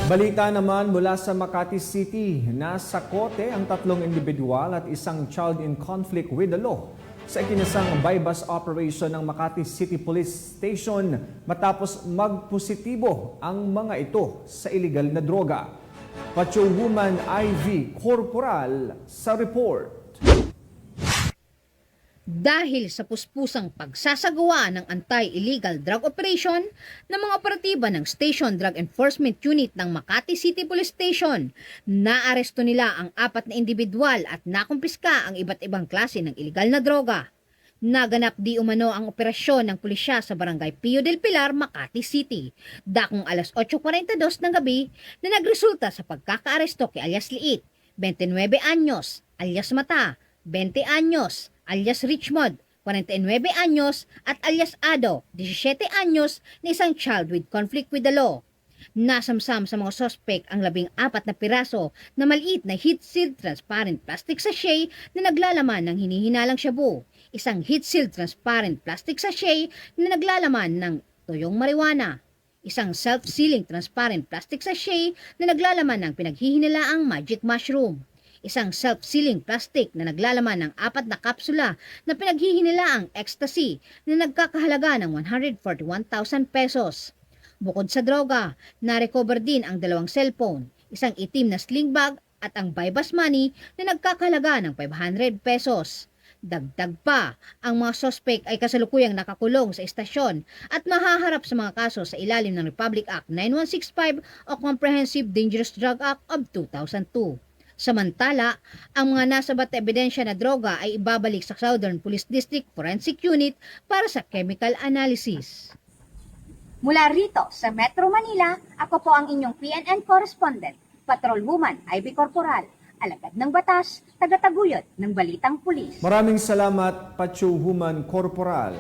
Balita naman mula sa Makati City, nasa kote ang tatlong individual at isang child in conflict with the law sa ikinasang bypass operation ng Makati City Police Station matapos magpositibo ang mga ito sa illegal na droga. Patrolwoman Ivy Corporal sa report. Dahil sa puspusang pagsasagawa ng anti-illegal drug operation ng mga operatiba ng Station Drug Enforcement Unit ng Makati City Police Station, naaresto nila ang 4 na individual at nakumpiska ang iba't ibang klase ng illegal na droga. Naganap di umano ang operasyon ng pulisya sa Barangay Pio del Pilar, Makati City, dakong alas 8:42 ng gabi na nagresulta sa pagkakaaresto kay alias Liit, 29 anyos, alias Mata, 20 anyos, alias Richmond, 49 anyos, at alias Ado, 17 anyos, na isang child with conflict with the law. Nasamsam sa mga sospek ang 14 na piraso na maliit na heat-sealed transparent plastic sachet na naglalaman ng hinihinalang shabu, isang heat-sealed transparent plastic sachet na naglalaman ng toyong marijuana, isang self-sealing transparent plastic sachet na naglalaman ng pinaghihinalaang magic mushroom, isang self-sealing plastic na naglalaman ng 4 na kapsula na pinaghihinalaang ecstasy na nagkakahalaga ng 141,000 pesos. Bukod sa droga, na-recover din ang 2 cellphone, isang itim na sling bag at ang bypass money na nagkakahalaga ng 500 pesos. Dagdag pa, ang mga sospek ay kasalukuyang nakakulong sa istasyon at mahaharap sa mga kaso sa ilalim ng Republic Act 9165 o Comprehensive Dangerous Drug Act of 2002. Samantala, ang mga nasabat na ebidensya na droga ay ibabalik sa Southern Police District Forensic Unit para sa chemical analysis. Mula rito sa Metro Manila, ako po ang inyong PNN correspondent, Patrolwoman Ivy Corporal, alagad ng batas, tagataguyod ng balitang pulis. Maraming salamat, Patrolwoman Corporal.